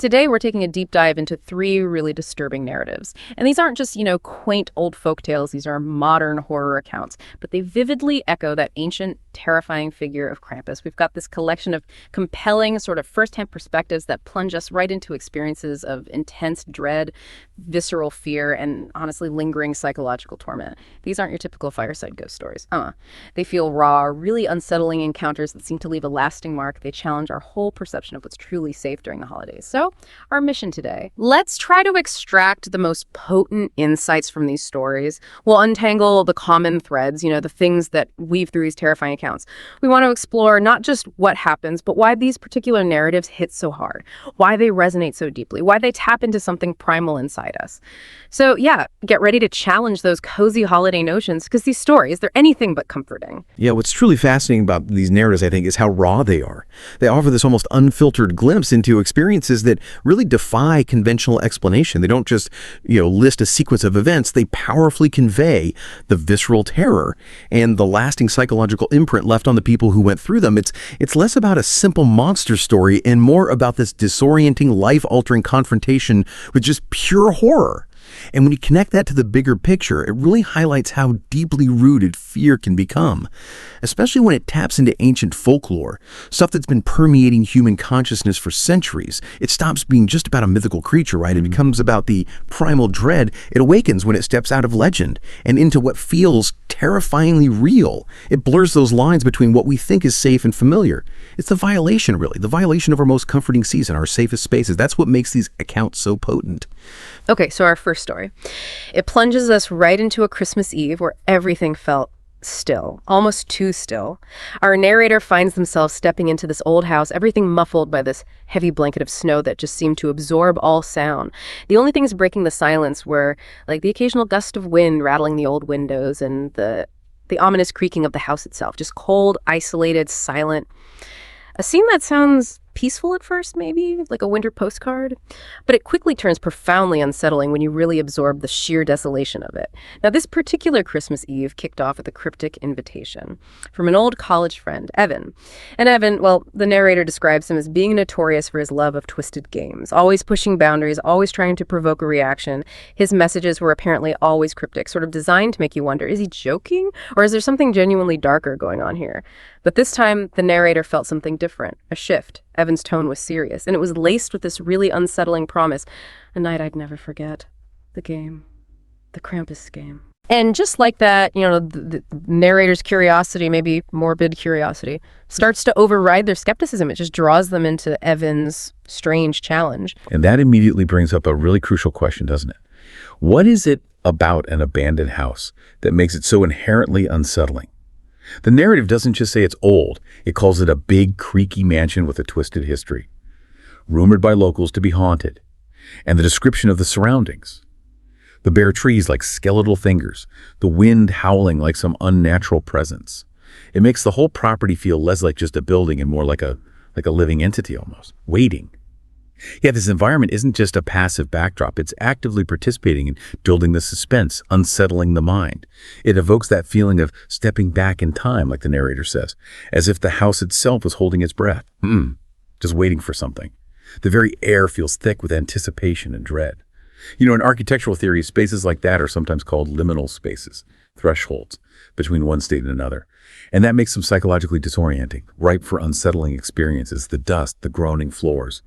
Today, we're taking a deep dive into 3 really disturbing narratives. And these aren't just, quaint old folk tales. These are modern horror accounts. But they vividly echo that ancient, terrifying figure of Krampus. We've got this collection of compelling, sort of first-hand perspectives that plunge us right into experiences of intense dread, visceral fear, and honestly lingering psychological torment. These aren't your typical fireside ghost stories. They feel raw, really unsettling encounters that seem to leave a lasting mark. They challenge our whole perception of what's truly safe during the holidays. So, our mission today, let's try to extract the most potent insights from these stories. We'll untangle the common threads, the things that weave through these terrifying accounts. We want to explore not just what happens, but why these particular narratives hit so hard, why they resonate so deeply, why they tap into something primal inside us. So yeah, get ready to challenge those cozy holiday notions, because these stories, they're anything but comforting. Yeah, what's truly fascinating about these narratives, I think, is how raw they are. They offer this almost unfiltered glimpse into experiences that really defy conventional explanation. They don't just, list a sequence of events. They powerfully convey the visceral terror and the lasting psychological imprint left on the people who went through them. It's less about a simple monster story and more about this disorienting, life-altering confrontation with just pure horror. And when you connect that to the bigger picture, it really highlights how deeply rooted fear can become, especially when it taps into ancient folklore, stuff that's been permeating human consciousness for centuries. It stops being just about a mythical creature, right? It becomes about the primal dread it awakens when it steps out of legend and into what feels terrifyingly real. It blurs those lines between what we think is safe and familiar. It's the violation, really, the violation of our most comforting season, our safest spaces. That's what makes these accounts so potent. Okay, so our first story. It plunges us right into a Christmas Eve where everything felt still, almost too still. Our narrator finds themselves stepping into this old house, everything muffled by this heavy blanket of snow that just seemed to absorb all sound. The only things breaking the silence were like the occasional gust of wind rattling the old windows and the ominous creaking of the house itself. Just cold, isolated, silent. A scene that sounds peaceful at first, maybe, like a winter postcard, but it quickly turns profoundly unsettling when you really absorb the sheer desolation of it. Now, this particular Christmas Eve kicked off with a cryptic invitation from an old college friend, Evan. And Evan, well, the narrator describes him as being notorious for his love of twisted games, always pushing boundaries, always trying to provoke a reaction. His messages were apparently always cryptic, sort of designed to make you wonder, is he joking? Or is there something genuinely darker going on here? But this time, the narrator felt something different, a shift. Evan's tone was serious, and it was laced with this really unsettling promise. A night I'd never forget. The game. The Krampus Game. And just like that, the narrator's curiosity, maybe morbid curiosity, starts to override their skepticism. It just draws them into Evan's strange challenge. And that immediately brings up a really crucial question, doesn't it? What is it about an abandoned house that makes it so inherently unsettling? The narrative doesn't just say it's old, it calls it a big, creaky mansion with a twisted history, rumored by locals to be haunted, and the description of the surroundings. The bare trees like skeletal fingers, the wind howling like some unnatural presence. It makes the whole property feel less like just a building and more like a living entity almost, waiting. Yeah, this environment isn't just a passive backdrop. It's actively participating in building the suspense, unsettling the mind. It evokes that feeling of stepping back in time, like the narrator says, as if the house itself was holding its breath, just waiting for something. The very air feels thick with anticipation and dread. In architectural theory, spaces like that are sometimes called liminal spaces, thresholds between one state and another. And that makes them psychologically disorienting, ripe for unsettling experiences, the dust, the groaning floors.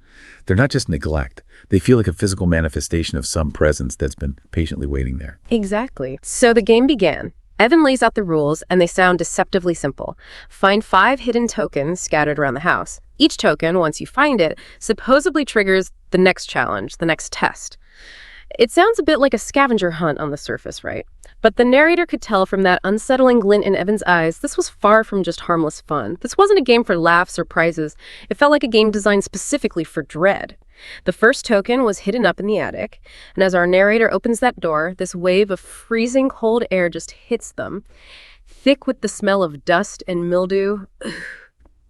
They're not just neglect. They feel like a physical manifestation of some presence that's been patiently waiting there. Exactly. So the game began. Evan lays out the rules, and they sound deceptively simple. Find 5 hidden tokens scattered around the house. Each token, once you find it, supposedly triggers the next challenge, the next test. It sounds a bit like a scavenger hunt on the surface, right? But the narrator could tell from that unsettling glint in Evan's eyes, this was far from just harmless fun. This wasn't a game for laughs or prizes. It felt like a game designed specifically for dread. The first token was hidden up in the attic, and as our narrator opens that door, this wave of freezing cold air just hits them, thick with the smell of dust and mildew.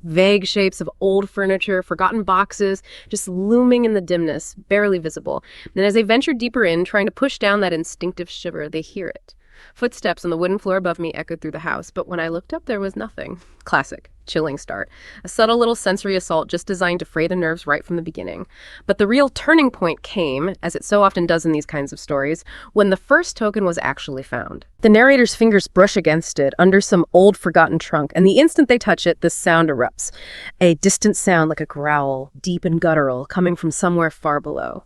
Vague shapes of old furniture, forgotten boxes, just looming in the dimness, barely visible. And as they venture deeper in, trying to push down that instinctive shiver, they hear it. Footsteps on the wooden floor above me echoed through the house, but when I looked up, there was nothing. Classic. Chilling start. A subtle little sensory assault just designed to fray the nerves right from the beginning. But the real turning point came, as it so often does in these kinds of stories, when the first token was actually found. The narrator's fingers brush against it under some old forgotten trunk, and the instant they touch it, this sound erupts. A distant sound like a growl, deep and guttural, coming from somewhere far below.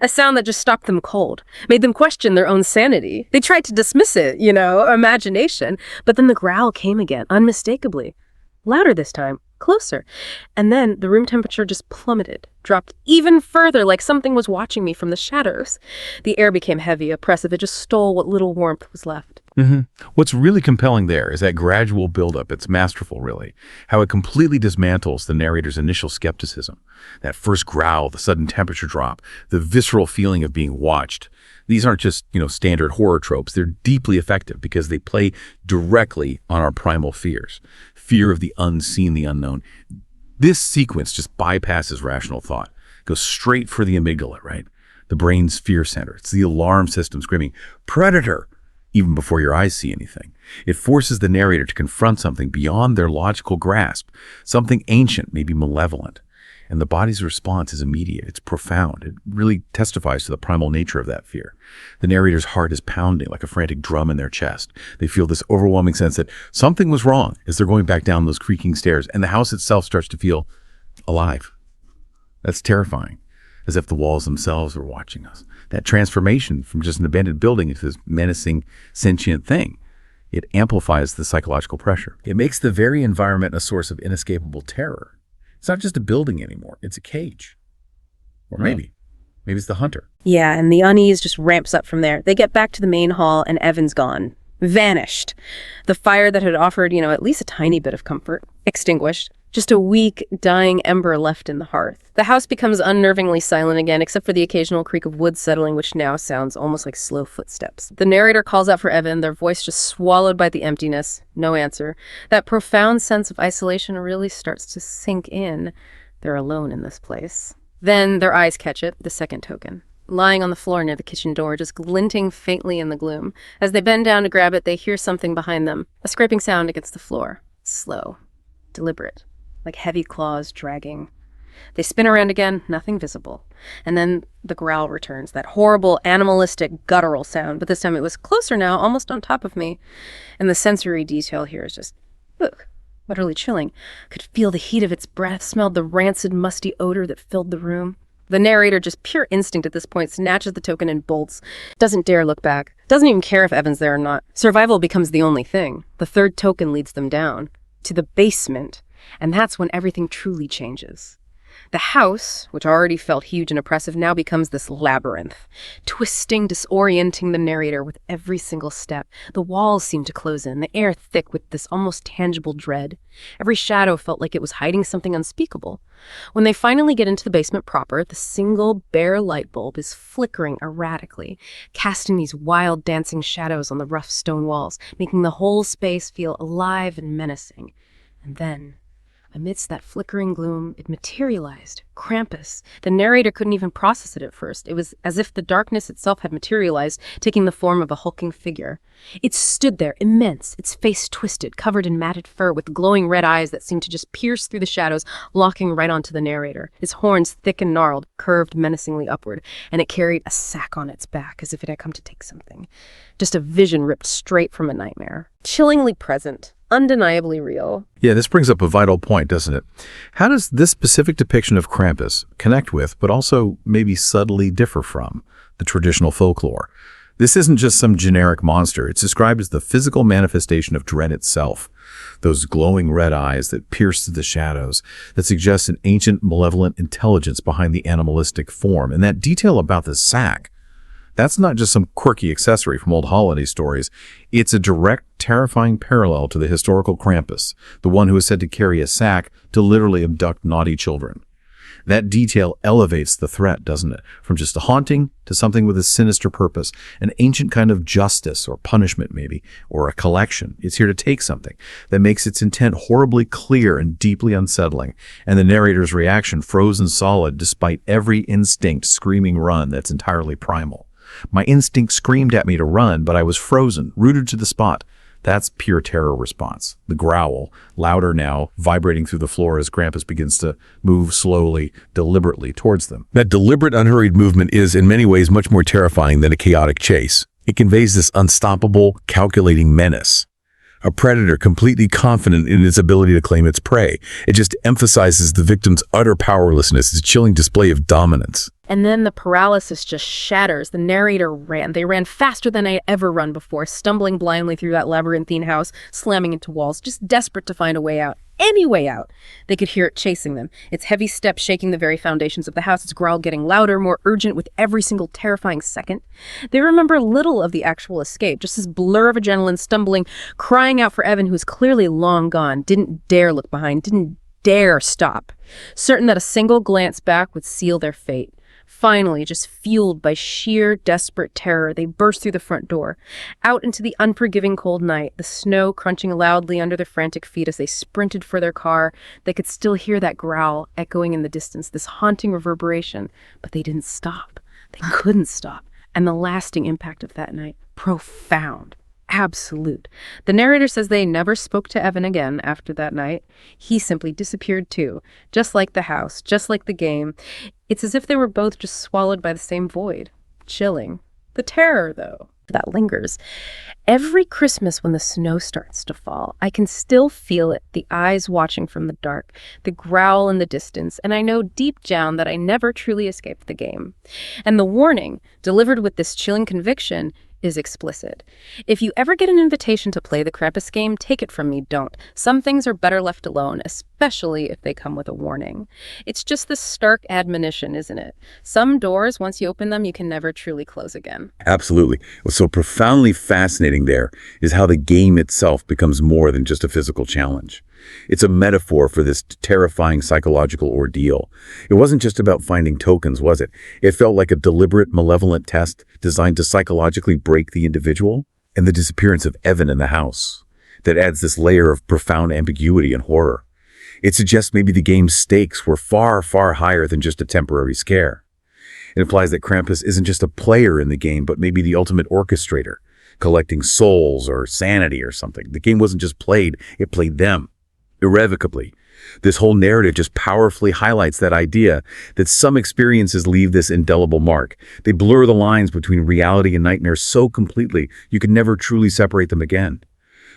A sound that just stopped them cold, made them question their own sanity. They tried to dismiss it, imagination, but then the growl came again, unmistakably. Louder this time, closer. And then the room temperature just plummeted, dropped even further like something was watching me from the shadows. The air became heavy, oppressive. It just stole what little warmth was left. What's really compelling there is that gradual buildup. It's masterful, really. How it completely dismantles the narrator's initial skepticism. That first growl, the sudden temperature drop, the visceral feeling of being watched. These aren't just, standard horror tropes. They're deeply effective because they play directly on our primal fears. Fear of the unseen, the unknown. This sequence just bypasses rational thought. Goes straight for the amygdala, right? The brain's fear center. It's the alarm system screaming, "Predator!" even before your eyes see anything. It forces the narrator to confront something beyond their logical grasp, something ancient, maybe malevolent. And the body's response is immediate. It's profound. It really testifies to the primal nature of that fear. The narrator's heart is pounding like a frantic drum in their chest. They feel this overwhelming sense that something was wrong as they're going back down those creaking stairs, and the house itself starts to feel alive. That's terrifying, as if the walls themselves were watching us. That transformation from just an abandoned building into this menacing, sentient thing, it amplifies the psychological pressure. It makes the very environment a source of inescapable terror. It's not just a building anymore. It's a cage. Or maybe it's the hunter. Yeah, and the unease just ramps up from there. They get back to the main hall, and Evan's gone. Vanished. The fire that had offered, at least a tiny bit of comfort, extinguished. Just a weak, dying ember left in the hearth. The house becomes unnervingly silent again, except for the occasional creak of wood settling, which now sounds almost like slow footsteps. The narrator calls out for Evan, their voice just swallowed by the emptiness. No answer. That profound sense of isolation really starts to sink in. They're alone in this place. Then their eyes catch it, the second token. Lying on the floor near the kitchen door, just glinting faintly in the gloom. As they bend down to grab it, they hear something behind them. A scraping sound against the floor. Slow. Deliberate. Like heavy claws dragging. They spin around again, nothing visible. And then the growl returns, that horrible, animalistic, guttural sound. But this time it was closer now, almost on top of me. And the sensory detail here is just, utterly chilling. Could feel the heat of its breath, smelled the rancid, musty odor that filled the room. The narrator, just pure instinct at this point, snatches the token and bolts. Doesn't dare look back. Doesn't even care if Evan's there or not. Survival becomes the only thing. The third token leads them down. To the basement. And that's when everything truly changes. The house, which already felt huge and oppressive, now becomes this labyrinth, twisting, disorienting the narrator with every single step. The walls seemed to close in, the air thick with this almost tangible dread. Every shadow felt like it was hiding something unspeakable. When they finally get into the basement proper, the single bare light bulb is flickering erratically, casting these wild dancing shadows on the rough stone walls, making the whole space feel alive and menacing. And then, amidst that flickering gloom, it materialized. Krampus. The narrator couldn't even process it at first. It was as if the darkness itself had materialized, taking the form of a hulking figure. It stood there, immense, its face twisted, covered in matted fur, with glowing red eyes that seemed to just pierce through the shadows, locking right onto the narrator. Its horns, thick and gnarled, curved menacingly upward, and it carried a sack on its back, as if it had come to take something. Just a vision ripped straight from a nightmare. Chillingly present. Undeniably real. Yeah, this brings up a vital point, doesn't it? How does this specific depiction of Krampus connect with, but also maybe subtly differ from, the traditional folklore? This isn't just some generic monster. It's described as the physical manifestation of dread itself. Those glowing red eyes that pierce through the shadows, that suggest an ancient, malevolent intelligence behind the animalistic form. And that detail about the sack, that's not just some quirky accessory from old holiday stories. It's a direct, terrifying parallel to the historical Krampus, the one who is said to carry a sack to literally abduct naughty children. That detail elevates the threat, doesn't it? From just a haunting to something with a sinister purpose, an ancient kind of justice or punishment maybe, or a collection. It's here to take something that makes its intent horribly clear and deeply unsettling, and the narrator's reaction frozen solid despite every instinct screaming run that's entirely primal. My instinct screamed at me to run, but I was frozen, rooted to the spot. That's pure terror response. The growl, louder now, vibrating through the floor as Krampus begins to move slowly, deliberately towards them. That deliberate, unhurried movement is, in many ways, much more terrifying than a chaotic chase. It conveys this unstoppable, calculating menace. A predator completely confident in its ability to claim its prey. It just emphasizes the victim's utter powerlessness, its chilling display of dominance. And then the paralysis just shatters. The narrator ran. They ran faster than I'd ever run before, stumbling blindly through that labyrinthine house, slamming into walls, just desperate to find a way out. Any way out. They could hear it chasing them, its heavy steps shaking the very foundations of the house, its growl getting louder, more urgent with every single terrifying second. They remember little of the actual escape, just this blur of adrenaline, stumbling, crying out for Evan, who was clearly long gone, didn't dare look behind, didn't dare stop, certain that a single glance back would seal their fate. Finally, just fueled by sheer, desperate terror, they burst through the front door, out into the unforgiving cold night, the snow crunching loudly under their frantic feet as they sprinted for their car. They could still hear that growl echoing in the distance, this haunting reverberation, but they didn't stop. They couldn't stop. And the lasting impact of that night, profound. Absolute. The narrator says they never spoke to Evan again after that night. He simply disappeared too, just like the house, just like the game. It's as if they were both just swallowed by the same void. Chilling. The terror, though, that lingers. Every Christmas when the snow starts to fall, I can still feel it, the eyes watching from the dark, the growl in the distance, and I know deep down that I never truly escaped the game. And the warning, delivered with this chilling conviction, is explicit. If you ever get an invitation to play the Krampus game, take it from me, don't. Some things are better left alone, especially if they come with a warning. It's just this stark admonition, isn't it? Some doors, once you open them, you can never truly close again. Absolutely. What's so profoundly fascinating there is how the game itself becomes more than just a physical challenge. It's a metaphor for this terrifying psychological ordeal. It wasn't just about finding tokens, was it? It felt like a deliberate, malevolent test designed to psychologically break the individual. And the disappearance of Evan in the house, that adds this layer of profound ambiguity and horror. It suggests maybe the game's stakes were far, far higher than just a temporary scare. It implies that Krampus isn't just a player in the game, but maybe the ultimate orchestrator, collecting souls or sanity or something. The game wasn't just played, it played them. Irrevocably. This whole narrative just powerfully highlights that idea that some experiences leave this indelible mark. They blur the lines between reality and nightmare so completely you can never truly separate them again.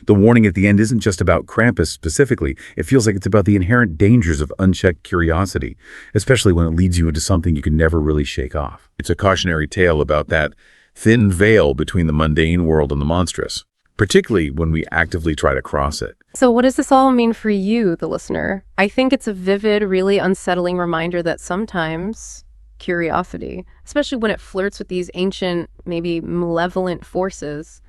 The warning at the end isn't just about Krampus specifically. It feels like it's about the inherent dangers of unchecked curiosity, especially when it leads you into something you can never really shake off. It's a cautionary tale about that thin veil between the mundane world and the monstrous, particularly when we actively try to cross it. So what does this all mean for you, the listener? I think it's a vivid, really unsettling reminder that sometimes curiosity, especially when it flirts with these ancient, maybe malevolent forces,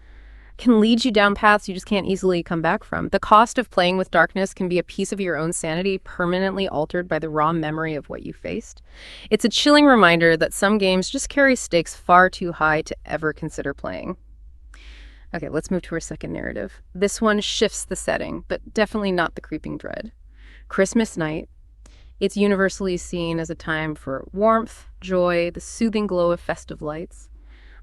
can lead you down paths you just can't easily come back from. The cost of playing with darkness can be a piece of your own sanity permanently altered by the raw memory of what you faced. It's a chilling reminder that some games just carry stakes far too high to ever consider playing. Okay, let's move to our second narrative. This one shifts the setting, but definitely not the creeping dread. Christmas night. It's universally seen as a time for warmth, joy, the soothing glow of festive lights.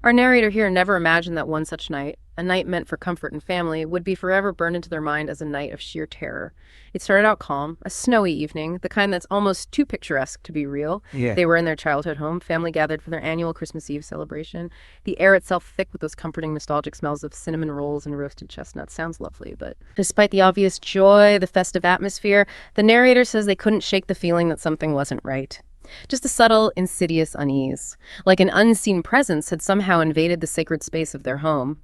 Our narrator here never imagined that one such night, a night meant for comfort and family, would be forever burned into their mind as a night of sheer terror. It started out calm, a snowy evening, the kind that's almost too picturesque to be real. Yeah. They were in their childhood home, family gathered for their annual Christmas Eve celebration. The air itself thick with those comforting, nostalgic smells of cinnamon rolls and roasted chestnuts. Sounds lovely, but despite the obvious joy, the festive atmosphere, the narrator says they couldn't shake the feeling that something wasn't right. Just a subtle, insidious unease, like an unseen presence had somehow invaded the sacred space of their home.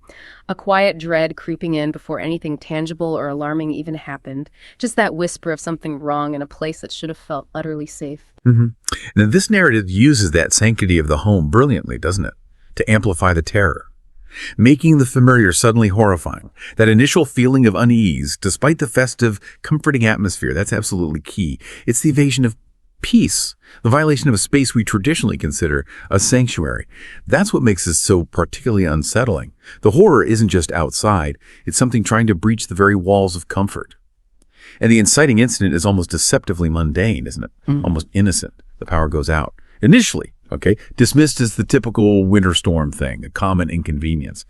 A quiet dread creeping in before anything tangible or alarming even happened. Just that whisper of something wrong in a place that should have felt utterly safe. Now, this narrative uses that sanctity of the home brilliantly, doesn't it? To amplify the terror, making the familiar suddenly horrifying. That initial feeling of unease, despite the festive, comforting atmosphere, that's absolutely key. It's the evasion of peace, the violation of a space we traditionally consider a sanctuary. That's what makes this so particularly unsettling. The horror isn't just outside, it's something trying to breach the very walls of comfort. And the inciting incident is almost deceptively mundane, isn't it? Almost innocent. The power goes out. Initially, dismissed as the typical winter storm thing, a common inconvenience.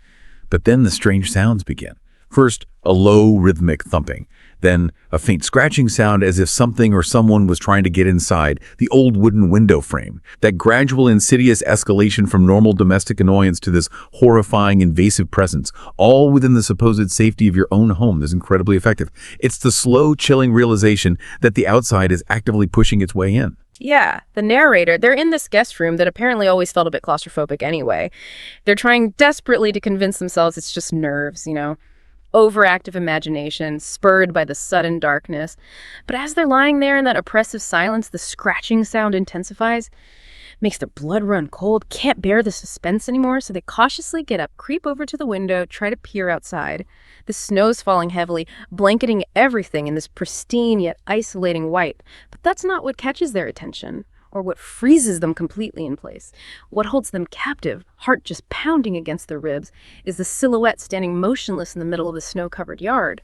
But then the strange sounds begin. First, a low rhythmic thumping. Then, a faint scratching sound as if something or someone was trying to get inside the old wooden window frame. That gradual, insidious escalation from normal domestic annoyance to this horrifying, invasive presence, all within the supposed safety of your own home, is incredibly effective. It's the slow, chilling realization that the outside is actively pushing its way in. Yeah, the narrator, they're in this guest room that apparently always felt a bit claustrophobic anyway. They're trying desperately to convince themselves it's just nerves, overactive imagination, spurred by the sudden darkness. But as they're lying there in that oppressive silence, the scratching sound intensifies, makes their blood run cold, can't bear the suspense anymore, so they cautiously get up, creep over to the window, try to peer outside. The snow's falling heavily, blanketing everything in this pristine yet isolating white. But that's not what catches their attention, or what freezes them completely in place. What holds them captive, heart just pounding against their ribs, is the silhouette standing motionless in the middle of the snow-covered yard.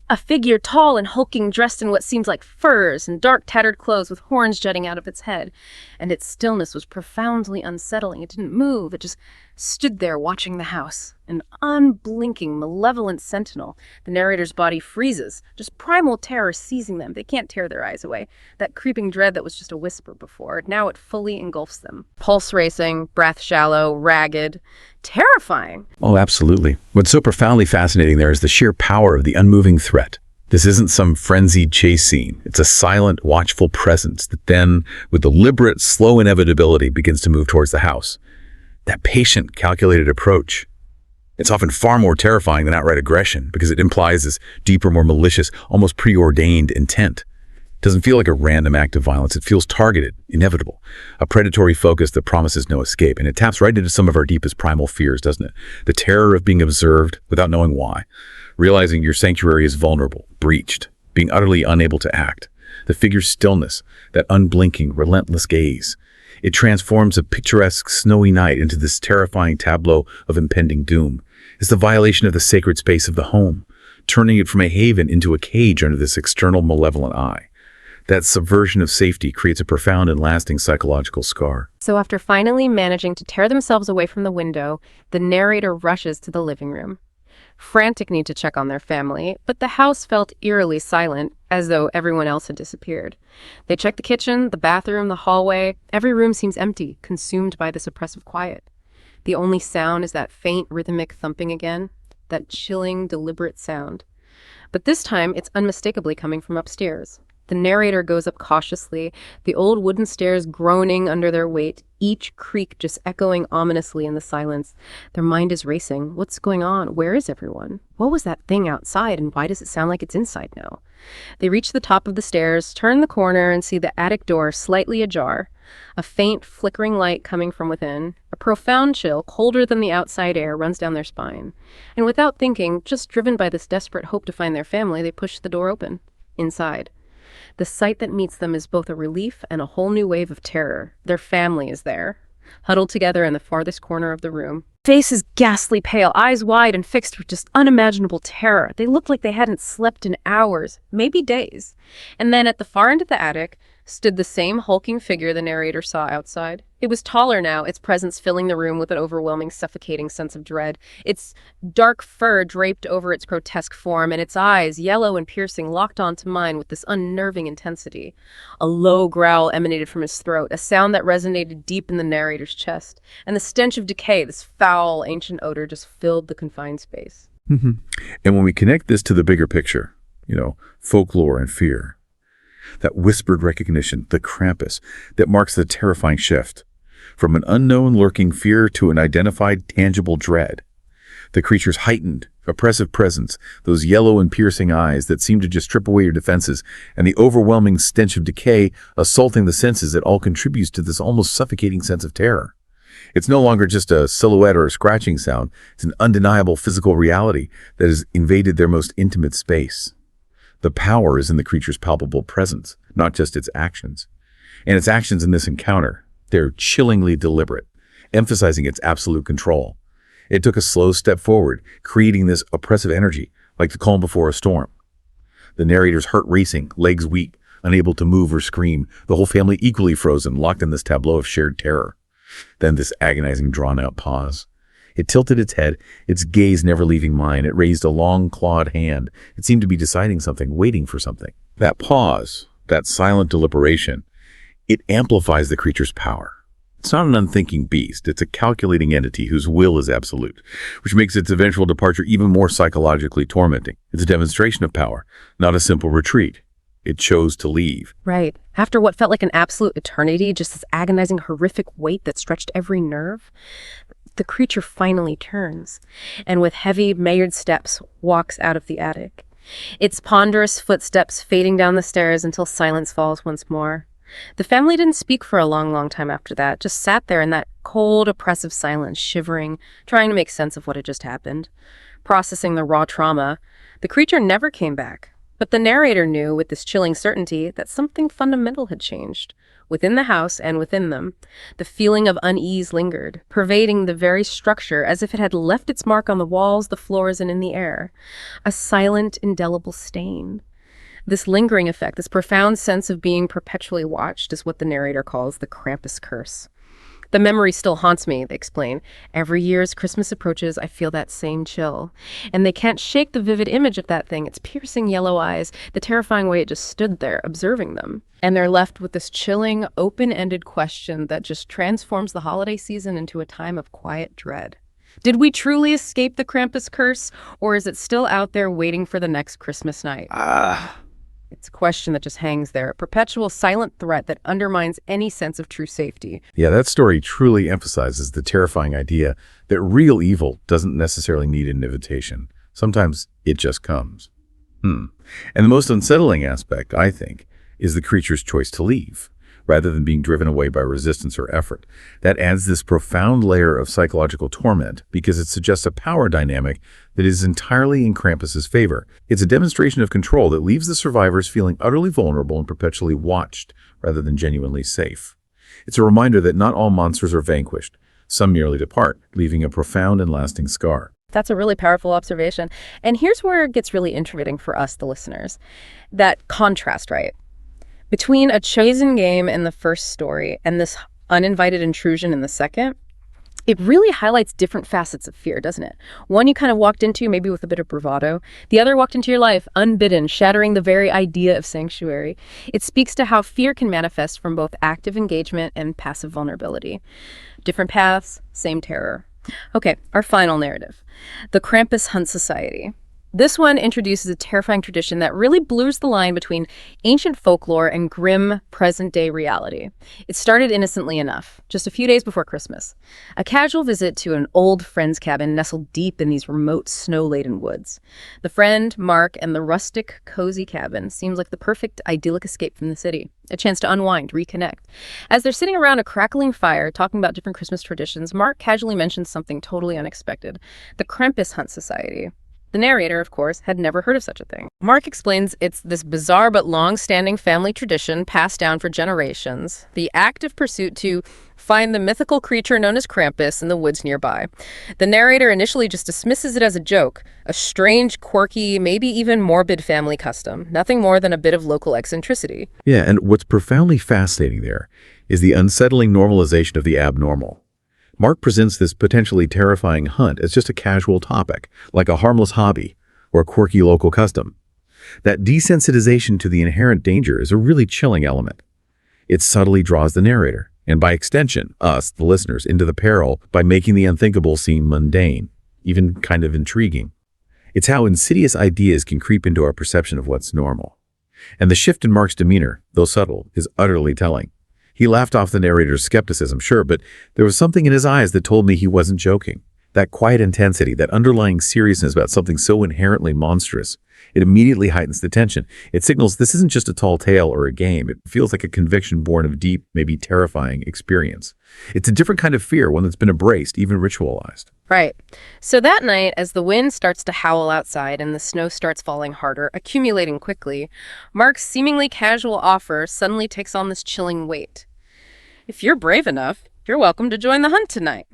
A figure tall and hulking, dressed in what seems like furs and dark tattered clothes with horns jutting out of its head. And its stillness was profoundly unsettling. It didn't move. It just stood there watching the house. An unblinking, malevolent sentinel. The narrator's body freezes, just primal terror seizing them. They can't tear their eyes away. That creeping dread that was just a whisper before, now it fully engulfs them. Pulse racing, breath shallow, ragged, terrifying. Oh, absolutely. What's so profoundly fascinating there is the sheer power of the unmoving threat. This isn't some frenzied chase scene. It's a silent, watchful presence that then, with deliberate, slow inevitability, begins to move towards the house. That patient, calculated approach. It's often far more terrifying than outright aggression because it implies this deeper, more malicious, almost preordained intent. It doesn't feel like a random act of violence. It feels targeted, inevitable, a predatory focus that promises no escape. And it taps right into some of our deepest primal fears, doesn't it? The terror of being observed without knowing why, realizing your sanctuary is vulnerable, breached, being utterly unable to act. The figure's stillness, that unblinking, relentless gaze. It transforms a picturesque, snowy night into this terrifying tableau of impending doom. It's the violation of the sacred space of the home, turning it from a haven into a cage under this external malevolent eye. That subversion of safety creates a profound and lasting psychological scar. So after finally managing to tear themselves away from the window, the narrator rushes to the living room. Frantic need to check on their family, but the house felt eerily silent, as though everyone else had disappeared. They check the kitchen, the bathroom, the hallway. Every room seems empty, consumed by this oppressive quiet. The only sound is that faint, rhythmic thumping again, that chilling, deliberate sound. But this time, it's unmistakably coming from upstairs. The narrator goes up cautiously, the old wooden stairs groaning under their weight, each creak just echoing ominously in the silence. Their mind is racing. What's going on? Where is everyone? What was that thing outside, and why does it sound like it's inside now? They reach the top of the stairs, turn the corner, and see the attic door slightly ajar. A faint, flickering light coming from within. A profound chill, colder than the outside air, runs down their spine. And without thinking, just driven by this desperate hope to find their family, they push the door open. Inside. The sight that meets them is both a relief and a whole new wave of terror. Their family is there, huddled together in the farthest corner of the room. Faces ghastly pale, eyes wide and fixed with just unimaginable terror. They looked like they hadn't slept in hours, maybe days. And then at the far end of the attic stood the same hulking figure the narrator saw outside. It was taller now, its presence filling the room with an overwhelming, suffocating sense of dread. Its dark fur draped over its grotesque form, and its eyes, yellow and piercing, locked onto mine with this unnerving intensity. A low growl emanated from his throat, a sound that resonated deep in the narrator's chest. And the stench of decay, this foul, ancient odor, just filled the confined space. And when we connect this to the bigger picture, folklore and fear, that whispered recognition, the Krampus, that marks the terrifying shift from an unknown lurking fear to an identified tangible dread. The creature's heightened, oppressive presence, those yellow and piercing eyes that seem to just strip away your defenses, and the overwhelming stench of decay assaulting the senses, that all contributes to this almost suffocating sense of terror. It's no longer just a silhouette or a scratching sound. It's an undeniable physical reality that has invaded their most intimate space. The power is in the creature's palpable presence, not just its actions. And its actions in this encounter, they're chillingly deliberate, emphasizing its absolute control. It took a slow step forward, creating this oppressive energy, like the calm before a storm. The narrator's heart racing, legs weak, unable to move or scream, the whole family equally frozen, locked in this tableau of shared terror. Then this agonizing, drawn-out pause. It tilted its head, its gaze never leaving mine. It raised a long, clawed hand. It seemed to be deciding something, waiting for something. That pause, that silent deliberation, it amplifies the creature's power. It's not an unthinking beast. It's a calculating entity whose will is absolute, which makes its eventual departure even more psychologically tormenting. It's a demonstration of power, not a simple retreat. It chose to leave. Right. After what felt like an absolute eternity, just this agonizing, horrific weight that stretched every nerve, the creature finally turns, and with heavy, measured steps, walks out of the attic. Its ponderous footsteps fading down the stairs until silence falls once more. The family didn't speak for a long, long time after that, just sat there in that cold, oppressive silence, shivering, trying to make sense of what had just happened. Processing the raw trauma, the creature never came back. But the narrator knew with this chilling certainty that something fundamental had changed. Within the house and within them, the feeling of unease lingered, pervading the very structure as if it had left its mark on the walls, the floors, and in the air. A silent, indelible stain. This lingering effect, this profound sense of being perpetually watched, is what the narrator calls the Krampus curse. The memory still haunts me, they explain. Every year as Christmas approaches, I feel that same chill. And they can't shake the vivid image of that thing, its piercing yellow eyes, the terrifying way it just stood there, observing them. And they're left with this chilling, open-ended question that just transforms the holiday season into a time of quiet dread. Did we truly escape the Krampus curse, or is it still out there waiting for the next Christmas night? It's a question that just hangs there, a perpetual silent threat that undermines any sense of true safety. Yeah, that story truly emphasizes the terrifying idea that real evil doesn't necessarily need an invitation. Sometimes it just comes. And the most unsettling aspect, I think, is the creature's choice to leave, rather than being driven away by resistance or effort. That adds this profound layer of psychological torment because it suggests a power dynamic that is entirely in Krampus's favor. It's a demonstration of control that leaves the survivors feeling utterly vulnerable and perpetually watched rather than genuinely safe. It's a reminder that not all monsters are vanquished. Some merely depart, leaving a profound and lasting scar. That's a really powerful observation. And here's where it gets really interesting for us, the listeners. That contrast, right? Between a chosen game in the first story and this uninvited intrusion in the second, it really highlights different facets of fear, doesn't it? One you kind of walked into maybe with a bit of bravado. The other walked into your life unbidden, shattering the very idea of sanctuary. It speaks to how fear can manifest from both active engagement and passive vulnerability. Different paths, same terror. Okay, our final narrative. The Krampus Hunt Society. This one introduces a terrifying tradition that really blurs the line between ancient folklore and grim, present-day reality. It started innocently enough, just a few days before Christmas. A casual visit to an old friend's cabin nestled deep in these remote, snow-laden woods. The friend, Mark, and the rustic, cozy cabin seems like the perfect, idyllic escape from the city. A chance to unwind, reconnect. As they're sitting around a crackling fire, talking about different Christmas traditions, Mark casually mentions something totally unexpected. The Krampus Hunt Society. The narrator, of course, had never heard of such a thing. Mark explains it's this bizarre but long-standing family tradition passed down for generations, the active pursuit to find the mythical creature known as Krampus in the woods nearby. The narrator initially just dismisses it as a joke, a strange, quirky, maybe even morbid family custom, nothing more than a bit of local eccentricity. Yeah, and what's profoundly fascinating there is the unsettling normalization of the abnormal. Mark presents this potentially terrifying hunt as just a casual topic, like a harmless hobby or a quirky local custom. That desensitization to the inherent danger is a really chilling element. It subtly draws the narrator, and by extension, us, the listeners, into the peril by making the unthinkable seem mundane, even kind of intriguing. It's how insidious ideas can creep into our perception of what's normal. And the shift in Mark's demeanor, though subtle, is utterly telling. He laughed off the narrator's skepticism, sure, but there was something in his eyes that told me he wasn't joking. That quiet intensity, that underlying seriousness about something so inherently monstrous, it immediately heightens the tension. It signals this isn't just a tall tale or a game. It feels like a conviction born of deep, maybe terrifying experience. It's a different kind of fear, one that's been embraced, even ritualized. Right. So that night, as the wind starts to howl outside and the snow starts falling harder, accumulating quickly, Mark's seemingly casual offer suddenly takes on this chilling weight. If you're brave enough, you're welcome to join the hunt tonight.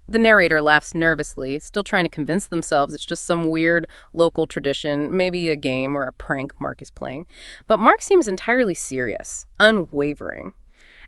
The narrator laughs nervously, still trying to convince themselves it's just some weird local tradition, maybe a game or a prank Mark is playing. But Mark seems entirely serious, unwavering.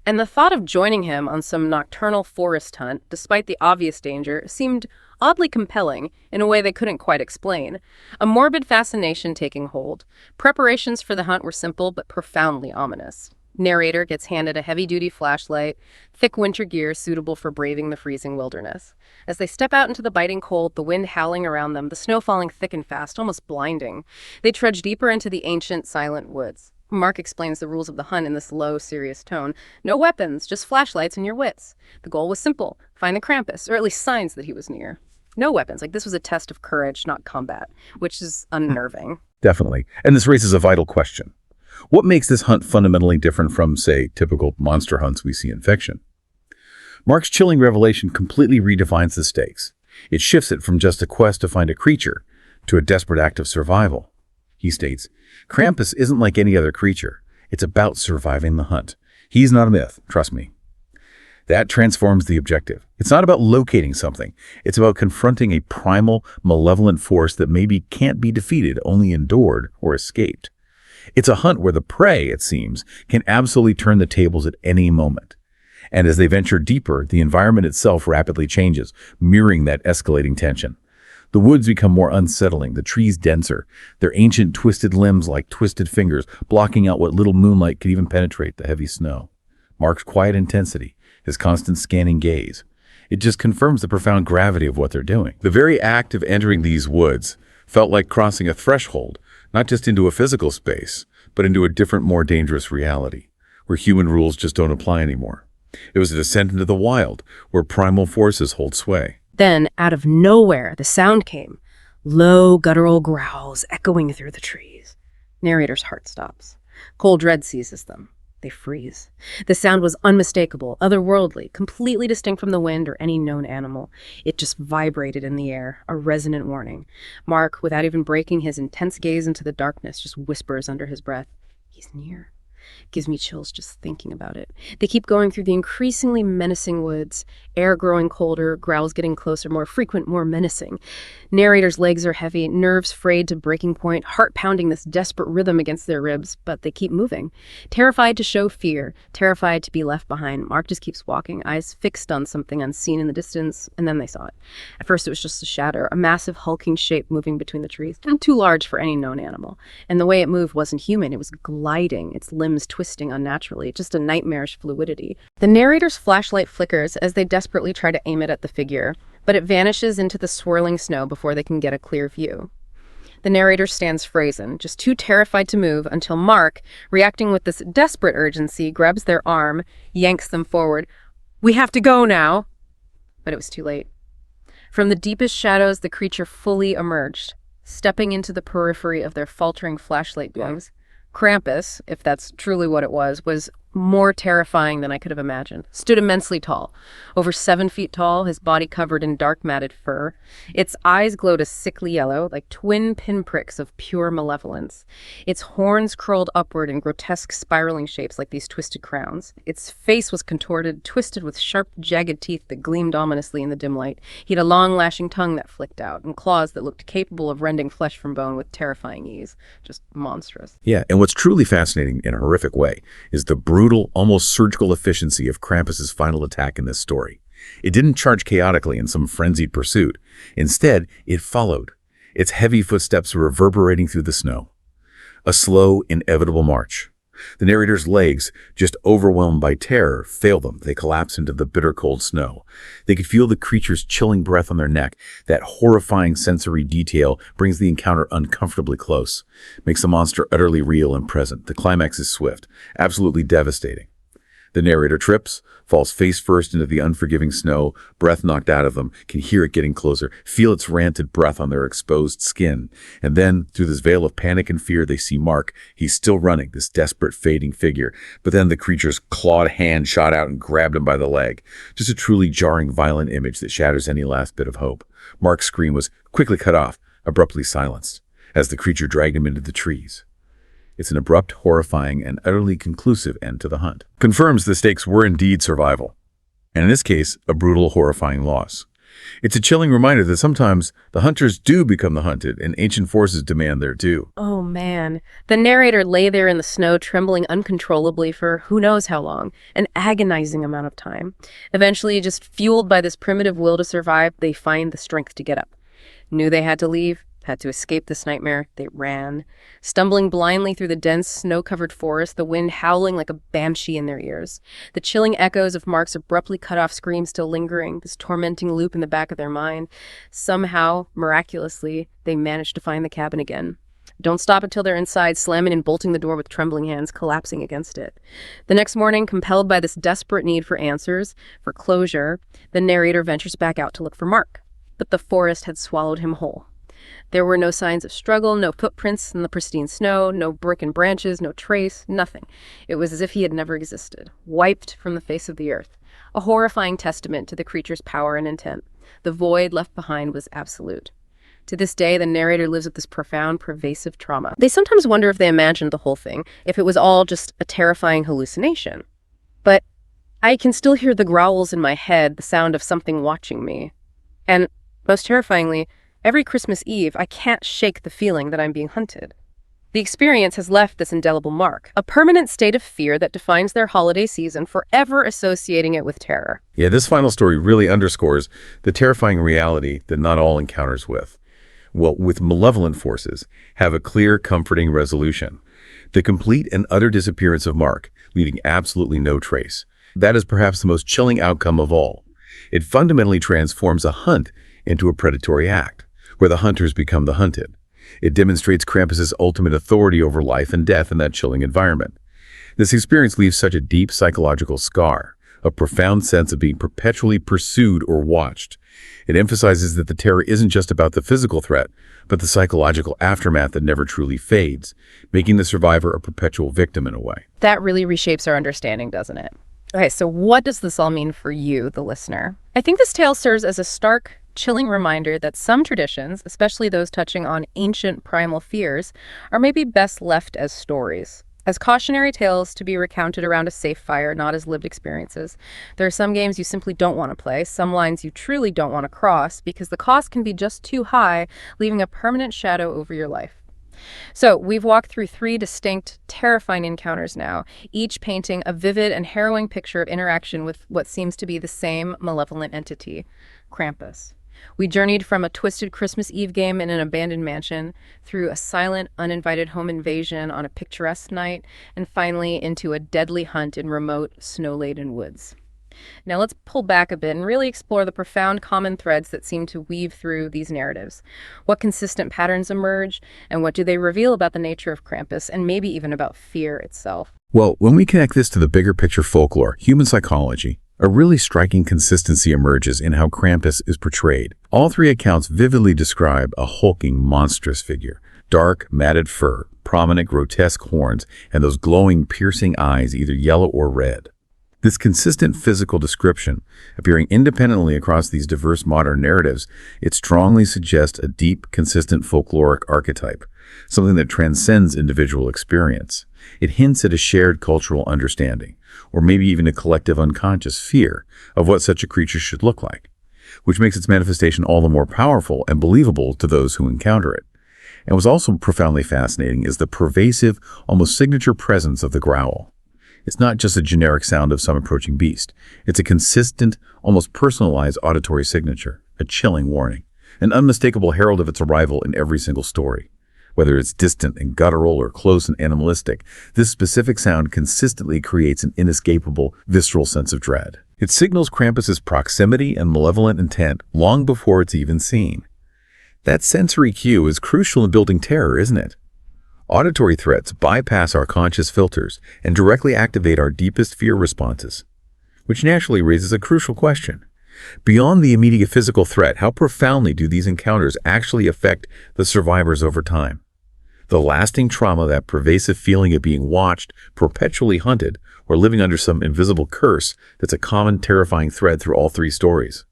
And the thought of joining him on some nocturnal forest hunt, despite the obvious danger, seemed oddly compelling in a way they couldn't quite explain. A morbid fascination taking hold. Preparations for the hunt were simple but profoundly ominous. Narrator gets handed a heavy-duty flashlight, thick winter gear suitable for braving the freezing wilderness. As they step out into the biting cold, the wind howling around them, the snow falling thick and fast, almost blinding, they trudge deeper into the ancient, silent woods. Mark explains the rules of the hunt in this low, serious tone. No weapons, just flashlights and your wits. The goal was simple: find the Krampus, or at least signs that he was near. No weapons. Like, this was a test of courage, not combat, which is unnerving. Definitely. And this raises a vital question. What makes this hunt fundamentally different from, say, typical monster hunts we see in fiction? Mark's chilling revelation completely redefines the stakes. It shifts it from just a quest to find a creature to a desperate act of survival. He states, Krampus isn't like any other creature. It's about surviving the hunt. He's not a myth, trust me. That transforms the objective. It's not about locating something. It's about confronting a primal, malevolent force that maybe can't be defeated, only endured or escaped. It's a hunt where the prey, it seems, can absolutely turn the tables at any moment. And as they venture deeper, the environment itself rapidly changes, mirroring that escalating tension. The woods become more unsettling, the trees denser, their ancient twisted limbs like twisted fingers, blocking out what little moonlight could even penetrate the heavy snow. Mark's quiet intensity, his constant scanning gaze, it just confirms the profound gravity of what they're doing. The very act of entering these woods felt like crossing a threshold, not just into a physical space, but into a different, more dangerous reality, where human rules just don't apply anymore. It was a descent into the wild, where primal forces hold sway. Then, out of nowhere, the sound came. Low, guttural growls echoing through the trees. Narrator's heart stops. Cold dread seizes them. They freeze. The sound was unmistakable, otherworldly, completely distinct from the wind or any known animal. It just vibrated in the air, a resonant warning. Mark, without even breaking his intense gaze into the darkness, just whispers under his breath, "He's near." Gives me chills just thinking about it. They keep going through the increasingly menacing woods, air growing colder, growls getting closer, more frequent, more menacing. Narrator's legs are heavy, nerves frayed to breaking point, heart pounding this desperate rhythm against their ribs, but they keep moving. Terrified to show fear, terrified to be left behind, Mark just keeps walking, eyes fixed on something unseen in the distance, and then they saw it. At first it was just a shadow, a massive hulking shape moving between the trees, not too large for any known animal. And the way it moved wasn't human, it was gliding, its limbs twisting unnaturally, just a nightmarish fluidity. The narrator's flashlight flickers as they desperately try to aim it at the figure, but it vanishes into the swirling snow before they can get a clear view. The narrator stands frozen, just too terrified to move, until Mark, reacting with this desperate urgency, grabs their arm, yanks them forward. "We have to go now!" But it was too late. From the deepest shadows, the creature fully emerged, stepping into the periphery of their faltering flashlight beams. Krampus, if that's truly what it was more terrifying than I could have imagined. Stood immensely tall, over 7 feet tall, his body covered in dark matted fur. Its eyes glowed a sickly yellow, like twin pinpricks of pure malevolence. Its horns curled upward in grotesque spiraling shapes like these twisted crowns. Its face was contorted, twisted with sharp, jagged teeth that gleamed ominously in the dim light. He had a long, lashing tongue that flicked out, and claws that looked capable of rending flesh from bone with terrifying ease. Just monstrous. Yeah, and what's truly fascinating in a horrific way is the brutal, almost surgical efficiency of Krampus's final attack in this story. It didn't charge chaotically in some frenzied pursuit. Instead, it followed, its heavy footsteps reverberating through the snow. A slow, inevitable march. The narrator's legs, just overwhelmed by terror, fail them. They collapse into the bitter cold snow. They could feel the creature's chilling breath on their neck. That horrifying sensory detail brings the encounter uncomfortably close, makes the monster utterly real and present. The climax is swift, absolutely devastating. The narrator trips, falls face first into the unforgiving snow, breath knocked out of them, can hear it getting closer, feel its rancid breath on their exposed skin. And then, through this veil of panic and fear, they see Mark. He's still running, this desperate, fading figure. But then the creature's clawed hand shot out and grabbed him by the leg. Just a truly jarring, violent image that shatters any last bit of hope. Mark's scream was quickly cut off, abruptly silenced, as the creature dragged him into the trees. It's an abrupt, horrifying, and utterly conclusive end to the hunt. Confirms the stakes were indeed survival. And in this case, a brutal, horrifying loss. It's a chilling reminder that sometimes the hunters do become the hunted, and ancient forces demand their due. Oh man. The narrator lay there in the snow, trembling uncontrollably for who knows how long, an agonizing amount of time. Eventually, just fueled by this primitive will to survive, they find the strength to get up. Knew they had to leave, had to escape this nightmare. They ran, stumbling blindly through the dense, snow-covered forest, the wind howling like a banshee in their ears. The chilling echoes of Mark's abruptly cut-off scream still lingering, this tormenting loop in the back of their mind. Somehow, miraculously, they managed to find the cabin again. Don't stop until they're inside, slamming and bolting the door with trembling hands, collapsing against it. The next morning, compelled by this desperate need for answers, for closure, the narrator ventures back out to look for Mark. But the forest had swallowed him whole. There were no signs of struggle, no footprints in the pristine snow, no brick and branches, no trace, nothing. It was as if he had never existed, wiped from the face of the earth. A horrifying testament to the creature's power and intent. The void left behind was absolute. To this day, the narrator lives with this profound, pervasive trauma. They sometimes wonder if they imagined the whole thing, if it was all just a terrifying hallucination. But I can still hear the growls in my head, the sound of something watching me. And, most terrifyingly, every Christmas Eve, I can't shake the feeling that I'm being hunted. The experience has left this indelible mark, a permanent state of fear that defines their holiday season, forever associating it with terror. Yeah, this final story really underscores the terrifying reality that not all encounters with malevolent forces have a clear, comforting resolution. The complete and utter disappearance of Mark, leaving absolutely no trace. That is perhaps the most chilling outcome of all. It fundamentally transforms a hunt into a predatory act, where the hunters become the hunted. It demonstrates Krampus's ultimate authority over life and death in that chilling environment. This experience leaves such a deep psychological scar, a profound sense of being perpetually pursued or watched. It emphasizes that the terror isn't just about the physical threat, but the psychological aftermath that never truly fades, making the survivor a perpetual victim in a way. That really reshapes our understanding, doesn't it? Okay, so what does this all mean for you, the listener? I think this tale serves as a stark, chilling reminder that some traditions, especially those touching on ancient primal fears, are maybe best left as stories, as cautionary tales to be recounted around a safe fire, not as lived experiences. There are some games you simply don't want to play, some lines you truly don't want to cross, because the cost can be just too high, leaving a permanent shadow over your life. So we've walked through 3 distinct, terrifying encounters now, each painting a vivid and harrowing picture of interaction with what seems to be the same malevolent entity, Krampus. We journeyed from a twisted Christmas Eve game in an abandoned mansion, through a silent, uninvited home invasion on a picturesque night, and finally into a deadly hunt in remote, snow-laden woods. Now let's pull back a bit and really explore the profound common threads that seem to weave through these narratives. What consistent patterns emerge, and what do they reveal about the nature of Krampus, and maybe even about fear itself? Well, when we connect this to the bigger picture folklore, human psychology, a really striking consistency emerges in how Krampus is portrayed. All 3 accounts vividly describe a hulking, monstrous figure. Dark, matted fur, prominent, grotesque horns, and those glowing, piercing eyes, either yellow or red. This consistent physical description, appearing independently across these diverse modern narratives, it strongly suggests a deep, consistent folkloric archetype, something that transcends individual experience. It hints at a shared cultural understanding, or maybe even a collective unconscious fear of what such a creature should look like, which makes its manifestation all the more powerful and believable to those who encounter it. And what's also profoundly fascinating is the pervasive, almost signature presence of the growl. It's not just a generic sound of some approaching beast. It's a consistent, almost personalized auditory signature, a chilling warning, an unmistakable herald of its arrival in every single story. Whether it's distant and guttural or close and animalistic, this specific sound consistently creates an inescapable, visceral sense of dread. It signals Krampus's proximity and malevolent intent long before it's even seen. That sensory cue is crucial in building terror, isn't it? Auditory threats bypass our conscious filters and directly activate our deepest fear responses, which naturally raises a crucial question. Beyond the immediate physical threat, how profoundly do these encounters actually affect the survivors over time? The lasting trauma, that pervasive feeling of being watched, perpetually hunted, or living under some invisible curse, that's a common terrifying thread through all 3 stories.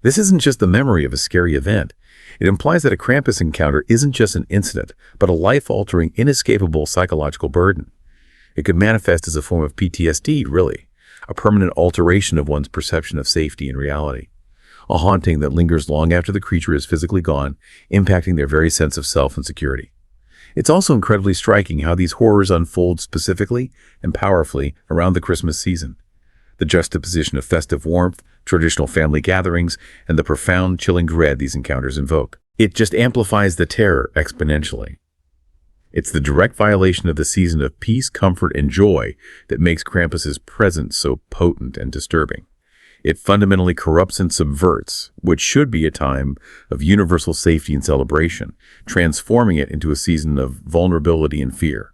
This isn't just the memory of a scary event. It implies that a Krampus encounter isn't just an incident, but a life-altering, inescapable psychological burden. It could manifest as a form of PTSD, really, a permanent alteration of one's perception of safety and reality. a haunting that lingers long after the creature is physically gone, impacting their very sense of self and security. It's also incredibly striking how these horrors unfold specifically and powerfully around the Christmas season. The juxtaposition of festive warmth, traditional family gatherings, and the profound, chilling dread these encounters invoke. It just amplifies the terror exponentially. It's the direct violation of the season of peace, comfort, and joy that makes Krampus's presence so potent and disturbing. It fundamentally corrupts and subverts what should be a time of universal safety and celebration, transforming it into a season of vulnerability and fear.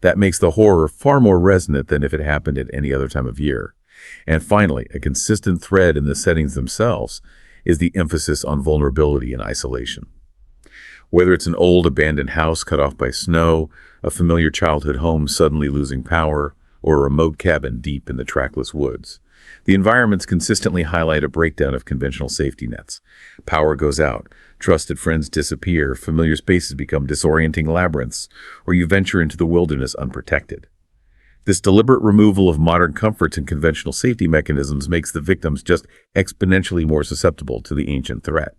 That makes the horror far more resonant than if it happened at any other time of year. And finally, a consistent thread in the settings themselves is the emphasis on vulnerability and isolation. Whether it's an old abandoned house cut off by snow, a familiar childhood home suddenly losing power, or a remote cabin deep in the trackless woods, the environments consistently highlight a breakdown of conventional safety nets. Power goes out, trusted friends disappear, familiar spaces become disorienting labyrinths, or you venture into the wilderness unprotected. This deliberate removal of modern comforts and conventional safety mechanisms makes the victims just exponentially more susceptible to the ancient threat.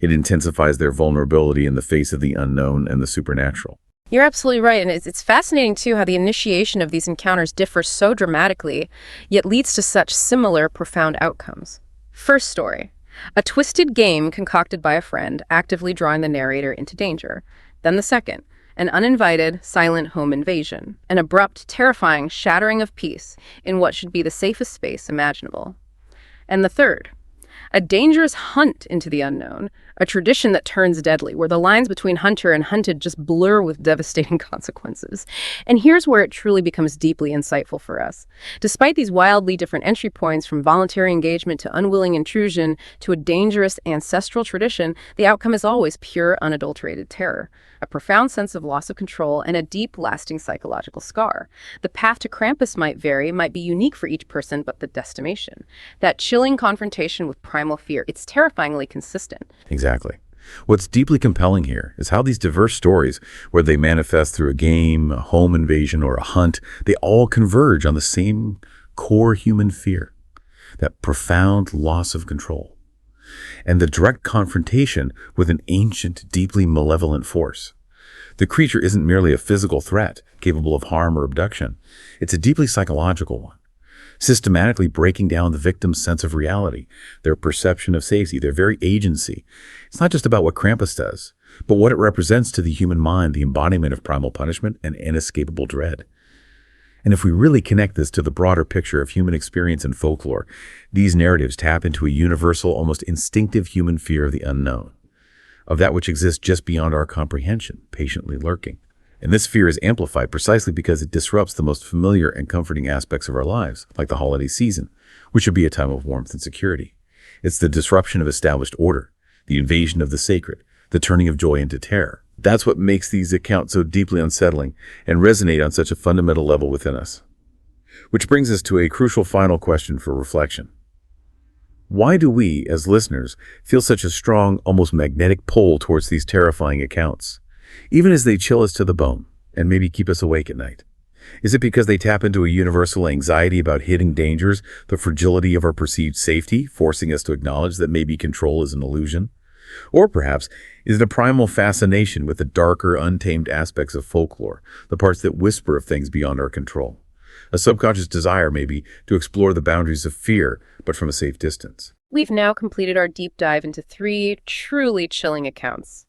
It intensifies their vulnerability in the face of the unknown and the supernatural. You're absolutely right, and it's fascinating, too, how the initiation of these encounters differs so dramatically, yet leads to such similar, profound outcomes. First story. A twisted game concocted by a friend, actively drawing the narrator into danger. Then the second. An uninvited, silent home invasion. An abrupt, terrifying shattering of peace in what should be the safest space imaginable. And the third. A dangerous hunt into the unknown, a tradition that turns deadly, where the lines between hunter and hunted just blur with devastating consequences. And here's where it truly becomes deeply insightful for us. Despite these wildly different entry points, from voluntary engagement to unwilling intrusion to a dangerous ancestral tradition, the outcome is always pure, unadulterated terror, a profound sense of loss of control, and a deep, lasting psychological scar. The path to Krampus might vary, might be unique for each person, but the destination, that chilling confrontation with primal fear, it's terrifyingly consistent. Exactly. What's deeply compelling here is how these diverse stories, whether they manifest through a game, a home invasion, or a hunt, they all converge on the same core human fear, that profound loss of control, and the direct confrontation with an ancient, deeply malevolent force. The creature isn't merely a physical threat capable of harm or abduction. It's a deeply psychological one, systematically breaking down the victim's sense of reality, their perception of safety, their very agency. It's not just about what Krampus does, but what it represents to the human mind, the embodiment of primal punishment and inescapable dread. And if we really connect this to the broader picture of human experience and folklore, these narratives tap into a universal, almost instinctive human fear of the unknown, of that which exists just beyond our comprehension, patiently lurking. And this fear is amplified precisely because it disrupts the most familiar and comforting aspects of our lives, like the holiday season, which should be a time of warmth and security. It's the disruption of established order, the invasion of the sacred, the turning of joy into terror. That's what makes these accounts so deeply unsettling and resonate on such a fundamental level within us. Which brings us to a crucial final question for reflection. Why do we, as listeners, feel such a strong, almost magnetic pull towards these terrifying accounts, even as they chill us to the bone and maybe keep us awake at night? Is it because they tap into a universal anxiety about hidden dangers, the fragility of our perceived safety, forcing us to acknowledge that maybe control is an illusion? Or perhaps, is it a primal fascination with the darker, untamed aspects of folklore, the parts that whisper of things beyond our control? A subconscious desire, maybe, to explore the boundaries of fear, but from a safe distance. We've now completed our deep dive into 3 truly chilling accounts,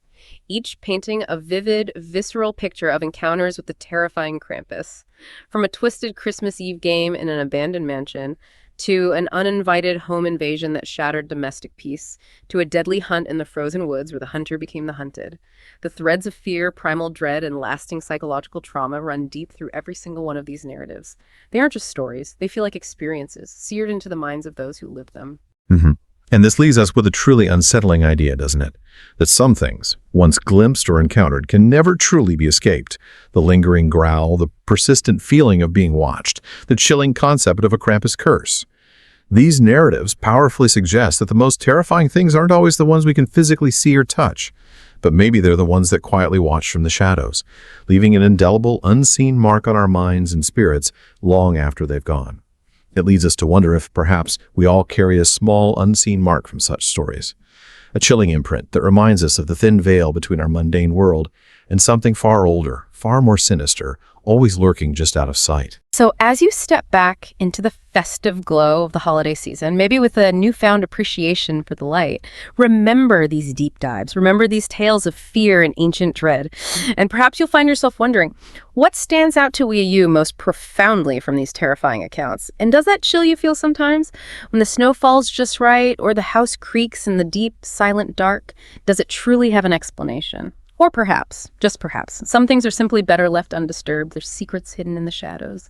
each painting a vivid, visceral picture of encounters with the terrifying Krampus. From a twisted Christmas Eve game in an abandoned mansion, to an uninvited home invasion that shattered domestic peace, to a deadly hunt in the frozen woods where the hunter became the hunted. The threads of fear, primal dread, and lasting psychological trauma run deep through every single one of these narratives. They aren't just stories. They feel like experiences, seared into the minds of those who live them. And this leaves us with a truly unsettling idea, doesn't it? That some things, once glimpsed or encountered, can never truly be escaped. The lingering growl, the persistent feeling of being watched, the chilling concept of a Krampus curse. These narratives powerfully suggest that the most terrifying things aren't always the ones we can physically see or touch, but maybe they're the ones that quietly watch from the shadows, leaving an indelible, unseen mark on our minds and spirits long after they've gone. It leads us to wonder if perhaps we all carry a small, unseen mark from such stories. A chilling imprint that reminds us of the thin veil between our mundane world and something far older, far more sinister, always lurking just out of sight. So as you step back into the festive glow of the holiday season, maybe with a newfound appreciation for the light, remember these deep dives. Remember these tales of fear and ancient dread. And perhaps you'll find yourself wondering, what stands out to you most profoundly from these terrifying accounts? And does that chill you feel sometimes? When the snow falls just right, or the house creaks in the deep, silent dark, does it truly have an explanation? Or perhaps, just perhaps, some things are simply better left undisturbed. There's secrets hidden in the shadows.